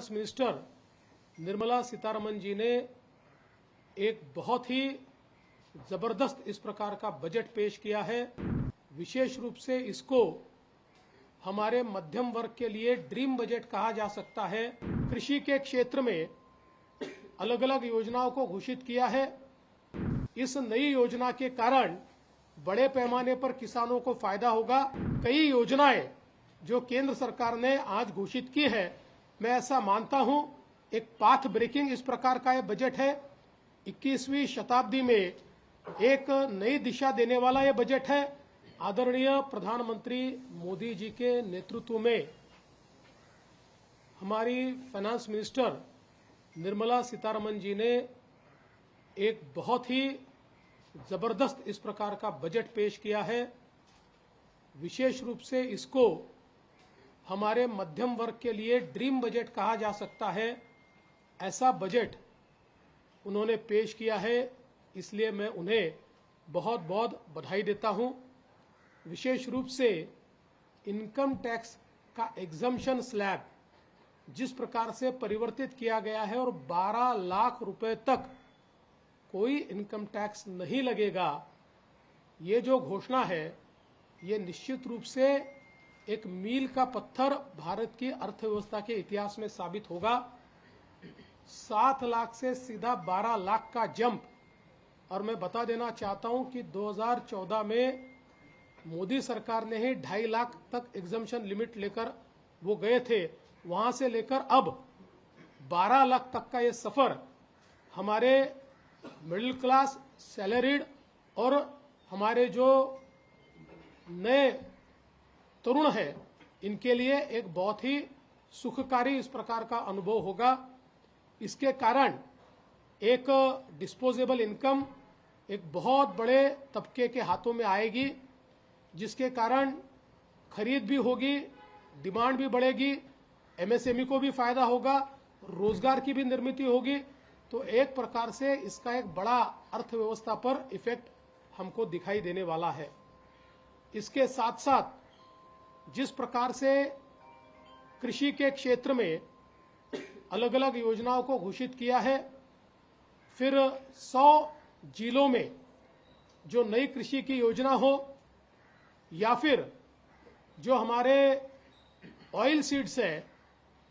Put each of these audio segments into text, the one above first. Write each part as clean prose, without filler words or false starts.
Finance minister Nirmala Sitharaman ji ने एक बहुत ही जबरदस्त इस प्रकार का बजट पेश किया है। विशेष रूप से इसको हमारे मध्यम वर्ग के लिए ड्रीम बजट कहा जा सकता है। कृषि के क्षेत्र में अलग अलग योजनाओं को घोषित किया है। इस नई योजना के कारण बड़े पैमाने पर किसानों को फायदा होगा। कई योजनाएं जो केंद्र सरकार ने आज घोषित की है, मैं ऐसा मानता हूं एक पाथ ब्रेकिंग इस प्रकार का यह बजट है। 21वीं शताब्दी में एक नई दिशा देने वाला यह बजट है। आदरणीय प्रधानमंत्री मोदी जी के नेतृत्व में हमारी फाइनेंस मिनिस्टर निर्मला सीतारमण जी ने एक बहुत ही जबरदस्त इस प्रकार का बजट पेश किया है। विशेष रूप से इसको हमारे मध्यम वर्ग के लिए ड्रीम बजट कहा जा सकता है। ऐसा बजट उन्होंने पेश किया है, इसलिए मैं उन्हें बहुत बहुत बधाई देता हूं। विशेष रूप से इनकम टैक्स का एग्जम्पशन स्लैब जिस प्रकार से परिवर्तित किया गया है और 12 लाख रुपए तक कोई इनकम टैक्स नहीं लगेगा, ये जो घोषणा है ये निश्चित रूप से एक मील का पत्थर भारत की अर्थव्यवस्था के इतिहास में साबित होगा। 7 लाख से सीधा 12 लाख का जंप। और मैं बता देना चाहता हूं कि 2014 में मोदी सरकार ने ही 2.5 लाख तक एग्जम्पशन लिमिट लेकर वो गए थे। वहां से लेकर अब 12 लाख तक का ये सफर हमारे मिडिल क्लास, सैलरीड और हमारे जो नए तरुण है, इनके लिए एक बहुत ही सुखकारी इस प्रकार का अनुभव होगा। इसके कारण एक डिस्पोजेबल इनकम एक बहुत बड़े तबके के हाथों में आएगी, जिसके कारण खरीद भी होगी, डिमांड भी बढ़ेगी, एमएसएमई को भी फायदा होगा, रोजगार की भी निर्मित होगी। तो एक प्रकार से इसका एक बड़ा अर्थव्यवस्था पर इफेक्ट हमको दिखाई देने वाला है। इसके साथ साथ जिस प्रकार से कृषि के क्षेत्र में अलग अलग योजनाओं को घोषित किया है, फिर 100 जिलों में जो नई कृषि की योजना हो, या फिर जो हमारे ऑयल सीड्स है,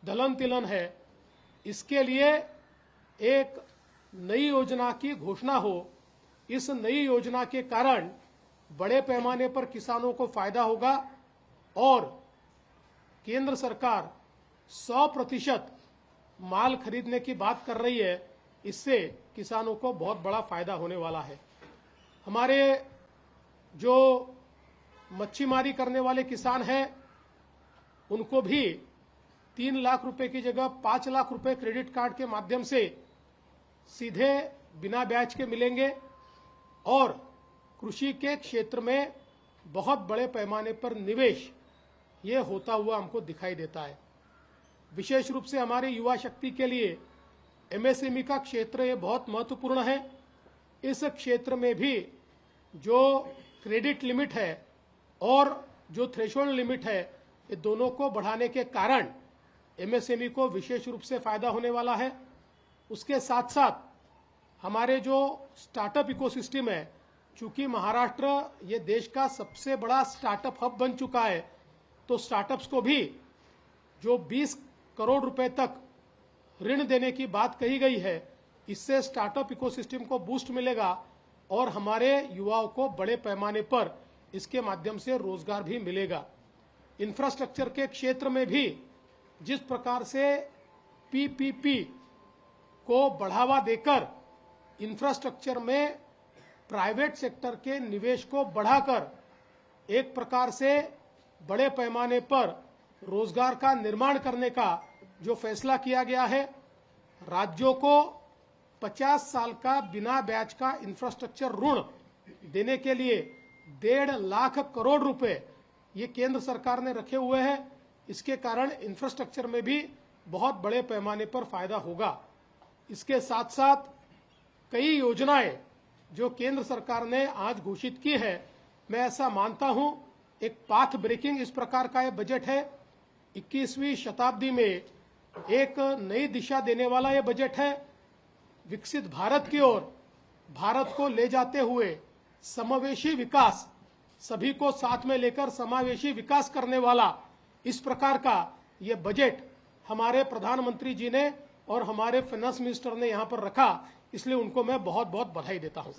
दलहन तिलहन है, इसके लिए एक नई योजना की घोषणा हो। इस नई योजना के कारण बड़े पैमाने पर किसानों को फायदा होगा और केंद्र सरकार 100% माल खरीदने की बात कर रही है। इससे किसानों को बहुत बड़ा फायदा होने वाला है। हमारे जो मच्छीमारी करने वाले किसान हैं, उनको भी 3 लाख रुपए की जगह 5 लाख रुपए क्रेडिट कार्ड के माध्यम से सीधे बिना ब्याज के मिलेंगे और कृषि के क्षेत्र में बहुत बड़े पैमाने पर निवेश ये होता हुआ हमको दिखाई देता है। विशेष रूप से हमारे युवा शक्ति के लिए एमएसएमई का क्षेत्र ये बहुत महत्वपूर्ण है। इस क्षेत्र में भी जो क्रेडिट लिमिट है और जो थ्रेशोल्ड लिमिट है, ये दोनों को बढ़ाने के कारण एमएसएमई को विशेष रूप से फायदा होने वाला है। उसके साथ साथ हमारे जो स्टार्टअप इकोसिस्टम है, चूंकि महाराष्ट्र ये देश का सबसे बड़ा स्टार्टअप हब बन चुका है, तो स्टार्टअप्स को भी जो 20 करोड़ रुपए तक ऋण देने की बात कही गई है, इससे स्टार्टअप इकोसिस्टम को बूस्ट मिलेगा और हमारे युवाओं को बड़े पैमाने पर इसके माध्यम से रोजगार भी मिलेगा। इंफ्रास्ट्रक्चर के क्षेत्र में भी जिस प्रकार से पीपीपी को बढ़ावा देकर इंफ्रास्ट्रक्चर में प्राइवेट सेक्टर के निवेश को बढ़ाकर एक प्रकार से बड़े पैमाने पर रोजगार का निर्माण करने का जो फैसला किया गया है, राज्यों को 50 साल का बिना ब्याज का इंफ्रास्ट्रक्चर ऋण देने के लिए 1.5 लाख करोड़ रुपए ये केंद्र सरकार ने रखे हुए हैं। इसके कारण इंफ्रास्ट्रक्चर में भी बहुत बड़े पैमाने पर फायदा होगा। इसके साथ साथ कई योजनाएं जो केंद्र सरकार ने आज घोषित की है, मैं ऐसा मानता हूं एक पाथ ब्रेकिंग इस प्रकार का यह बजट है। 21वीं शताब्दी में एक नई दिशा देने वाला ये बजट है। विकसित भारत की ओर भारत को ले जाते हुए समावेशी विकास, सभी को साथ में लेकर समावेशी विकास करने वाला इस प्रकार का ये बजट हमारे प्रधानमंत्री जी ने और हमारे फाइनेंस मिनिस्टर ने यहां पर रखा, इसलिए उनको मैं बहुत बहुत बधाई देता हूं।